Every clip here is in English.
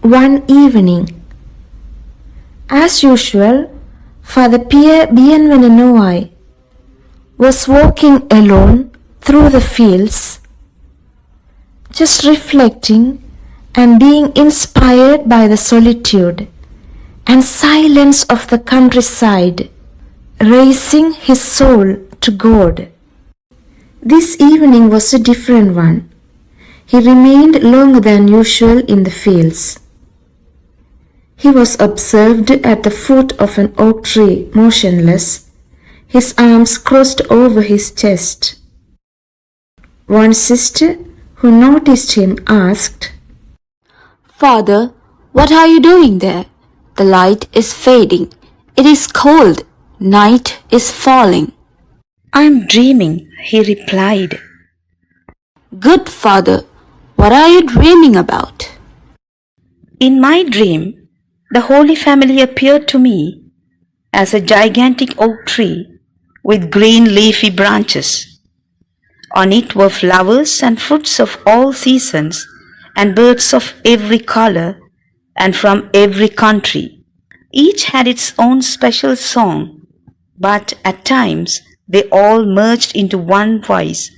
One evening, as usual, Father Pierre Bienvenu Noailles was walking alone through the fields, just reflecting and being inspired by the solitude and silence of the countryside, raising his soul to God. This evening was a different one. He remained longer than usual in the fields. He was observed at the foot of an oak tree, motionless, his arms crossed over his chest. One sister who noticed him asked, "Father, what are you doing there? The light is fading. It is cold. Night is falling." "I'm dreaming," he replied. "Good, Father. What are you dreaming about?" "In my dream, the Holy Family appeared to me as a gigantic oak tree with green leafy branches. On it were flowers and fruits of all seasons and birds of every color and from every country. Each had its own special song, but at times they all merged into one voice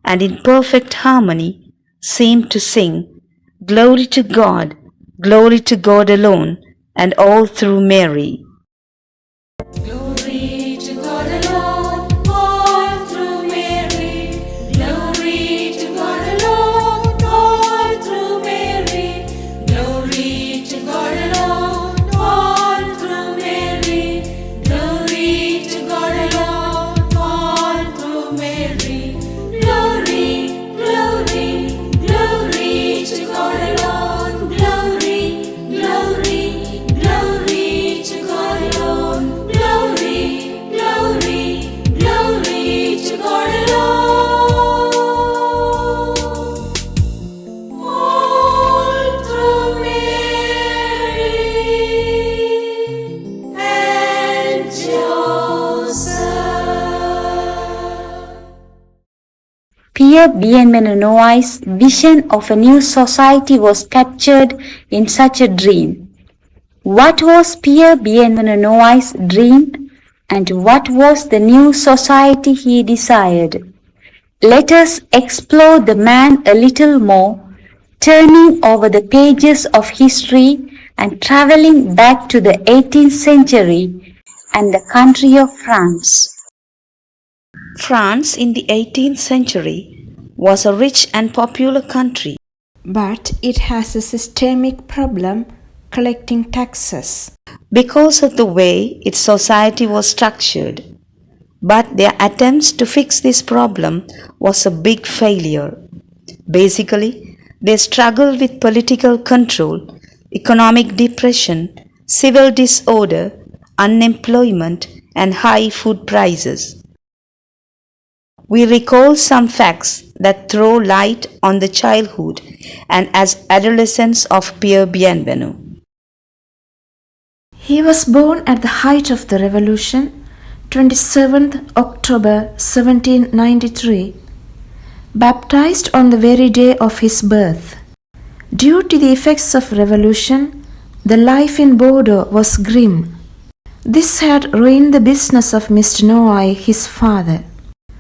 and in perfect harmony seemed to sing, 'Glory to God alone, and all through Mary.'" Glory to God alone, all through Mary. Glory to God alone, all through Mary. Glory to God alone, all through Mary. Glory to God alone, all through Mary. Glory, glory, glory to God alone. Glory, glory, glory to God alone. Glory, glory, glory to God alone. All through Mary and Joseph. Pierre Bienvenu Noailles' vision of a new society was captured in such a dream. What was Pierre Bienvenu Noailles' dream, and what was the new society he desired? Let us explore the man a little more, turning over the pages of history and traveling back to the 18th century and the country of France. France in the 18th century was a rich and popular country, but it has a systemic problem collecting taxes. because of the way its society was structured. But their attempts to fix this problem was a big failure. Basically, they struggled with political control, economic depression, civil disorder, unemployment, and high food prices. We recall some facts that throw light on the childhood and as adolescence of Pierre Bienvenu. He was born at the height of the revolution, 27th October 1793, baptized on the very day of his birth. Due to the effects of revolution, the life in Bordeaux was grim. This had ruined the business of Mr. Noailles, his father.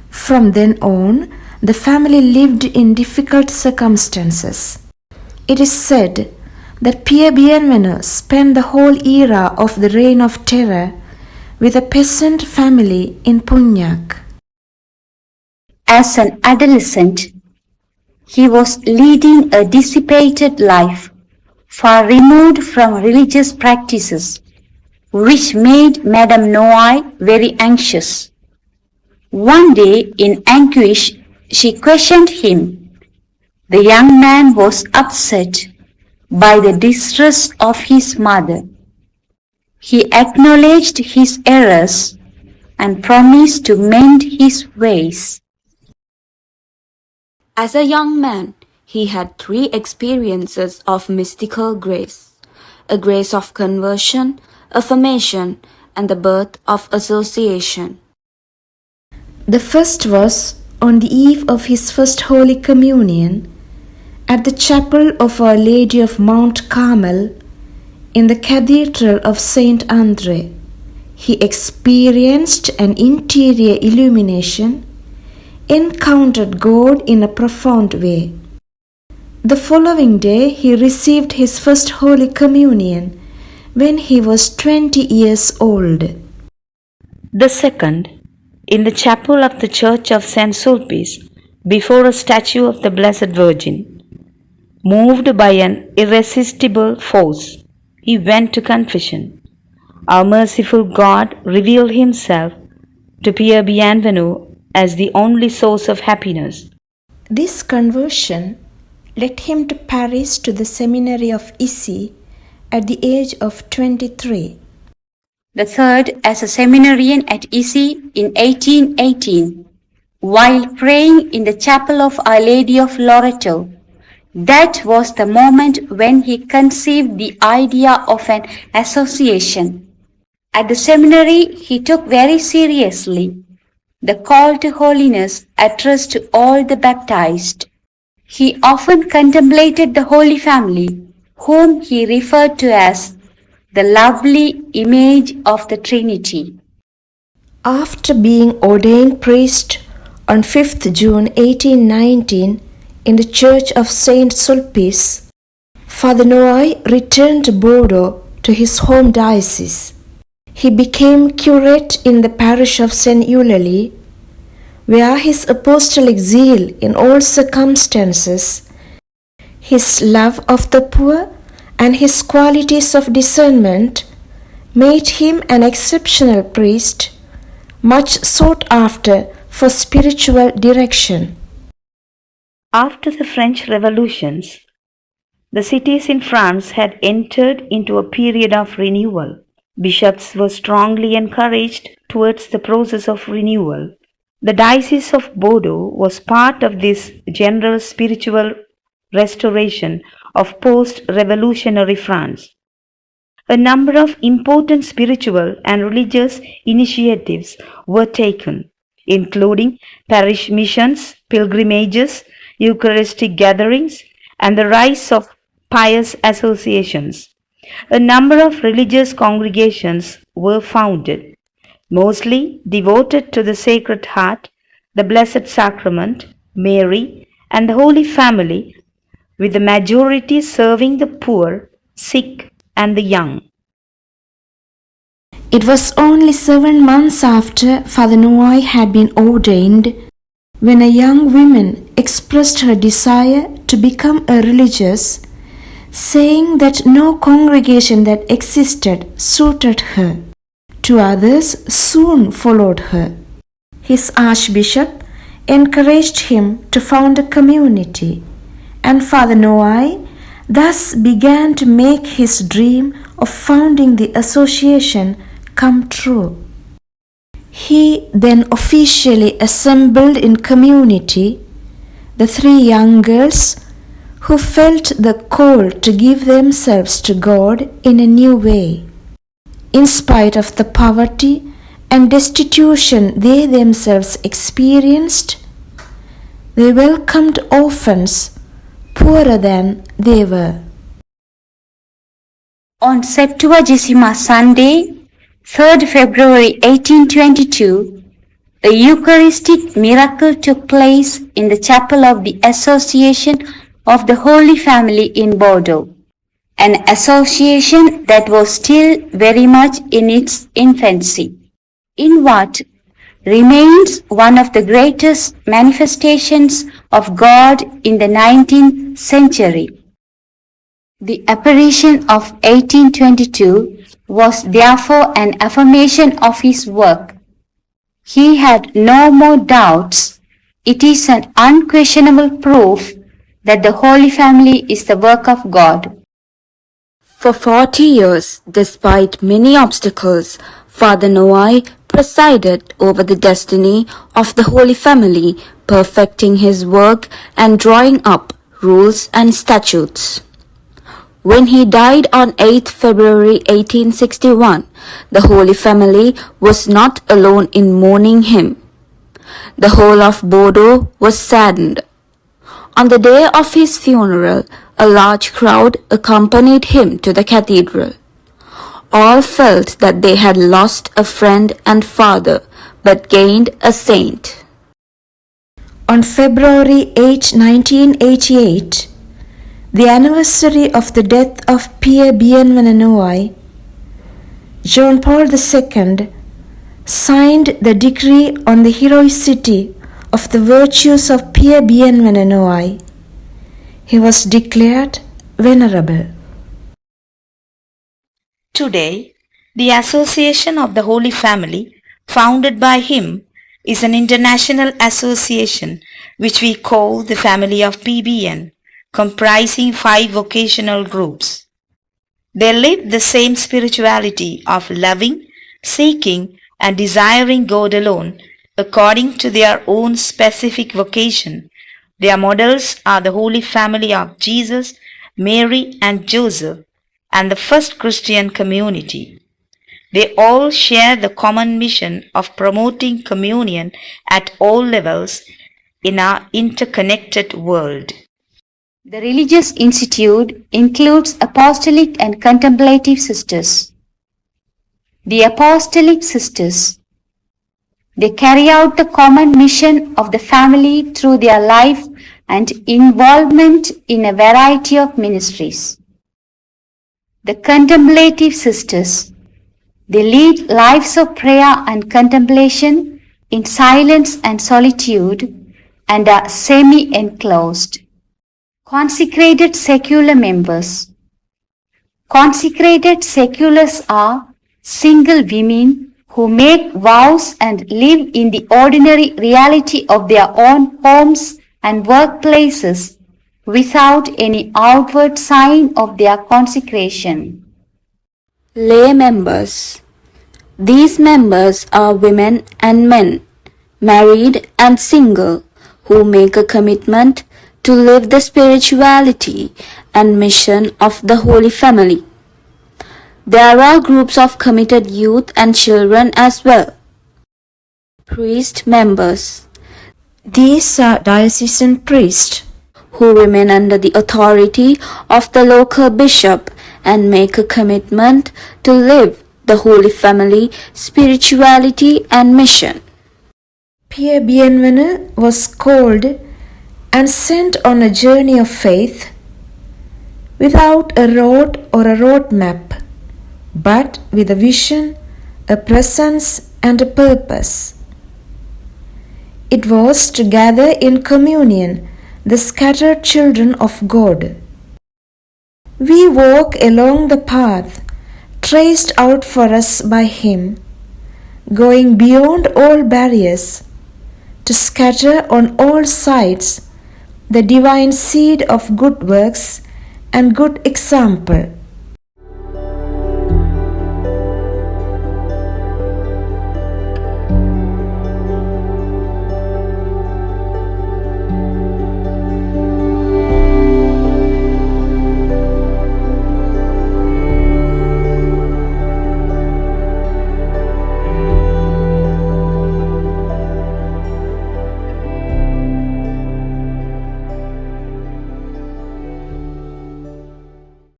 From then on, the family lived in difficult circumstances. It is said that Pierre Bienvenu spent the whole era of the Reign of Terror with a peasant family in Pugnac. As an adolescent, he was leading a dissipated life, far removed from religious practices, which made Madame Noailles very anxious. One day, in anguish, she questioned him. The young man was upset by the distress of his mother. He acknowledged his errors and promised to mend his ways. As a young man, he had 3 experiences of mystical grace: a grace of conversion, affirmation, and the birth of association. The first was on the eve of his first Holy Communion, At the chapel of Our Lady of Mount Carmel, in the Cathedral of Saint Andre, he experienced an interior illumination, encountered God in a profound way. The following day, he received his first Holy Communion when he was 20 years old. The second, in the chapel of the Church of St. Sulpice, before a statue of the Blessed Virgin. Moved by an irresistible force, he went to confession. Our merciful God revealed himself to Pierre Bienvenu as the only source of happiness. This conversion led him to Paris to the seminary of Issy at the age of 23. The third as a seminarian at Issy in 1818, while praying in the chapel of Our Lady of Loreto. That was the moment when he conceived the idea of an association. At the seminary, he took very seriously the call to holiness addressed to all the baptized. He often contemplated the Holy Family, whom he referred to as the lovely image of the Trinity. After being ordained priest on 5th June 1819 in the Church of Saint Sulpice, Father Noailles returned to Bordeaux to his home diocese. He became curate in the parish of Saint Eulalie, where his apostolic zeal in all circumstances, his love of the poor, and his qualities of discernment made him an exceptional priest, much sought after for spiritual direction. After the French revolutions, the cities in France had entered into a period of renewal. Bishops were strongly encouraged towards the process of renewal. The Diocese of Bordeaux was part of this general spiritual restoration of post-revolutionary France. A number of important spiritual and religious initiatives were taken, including parish missions, pilgrimages, Eucharistic gatherings, and the rise of pious associations. A number of religious congregations were founded, mostly devoted to the Sacred Heart, the Blessed Sacrament, Mary, and the Holy Family, with the majority serving the poor, sick, and the young. It was only 7 months after Father Noailles had been ordained when a young woman expressed her desire to become a religious, saying that no congregation that existed suited her. 2 others soon followed her. His archbishop encouraged him to found a community, and Father Noailles thus began to make his dream of founding the association come true. He then officially assembled in community the 3 young girls who felt the call to give themselves to God in a new way. In spite of the poverty and destitution they themselves experienced, they welcomed orphans poorer than they were. On Septuagesima Sunday, 3rd February 1822, a Eucharistic miracle took place in the chapel of the Association of the Holy Family in Bordeaux, an association that was still very much in its infancy, in what remains one of the greatest manifestations of God in the 19th century. The apparition of 1822 was therefore an affirmation of his work. He had no more doubts. It is an unquestionable proof that the Holy Family is the work of God. For 40 years, despite many obstacles, Father Noailles presided over the destiny of the Holy Family, perfecting his work and drawing up rules and statutes. When he died on 8th February 1861, the Holy Family was not alone in mourning him. The whole of Bordeaux was saddened. On the day of his funeral, a large crowd accompanied him to the cathedral. All felt that they had lost a friend and father, but gained a saint. On February 8, 1988, the anniversary of the death of Pierre Bienvenu Noailles, John Paul II signed the decree on the heroicity of the virtues of Pierre Bienvenu Noailles. He was declared Venerable. Today, the Association of the Holy Family, founded by him, is an international association which we call the Family of PBN, comprising 5 vocational groups. They live the same spirituality of loving, seeking, and desiring God alone according to their own specific vocation. Their models are the Holy Family of Jesus, Mary, and Joseph, and the first Christian community. They all share the common mission of promoting communion at all levels in our interconnected world. The religious institute includes apostolic and contemplative sisters. The apostolic sisters, they carry out the common mission of the family through their life and involvement in a variety of ministries. The contemplative sisters, they lead lives of prayer and contemplation in silence and solitude and are semi-enclosed. Consecrated secular members. Consecrated seculars are single women who make vows and live in the ordinary reality of their own homes and workplaces without any outward sign of their consecration. Lay members. These members are women and men, married and single, who make a commitment to live the spirituality and mission of the Holy Family. There are groups of committed youth and children as well. Priest members. These are diocesan priests who remain under the authority of the local bishop and make a commitment to live the Holy Family, spirituality and mission. Pierre Bienvenu was called and sent on a journey of faith without a road or a road map, but with a vision, a presence and a purpose. It was to gather in communion the scattered children of God. We walk along the path traced out for us by Him, going beyond all barriers to scatter on all sides the divine seed of good works and good example.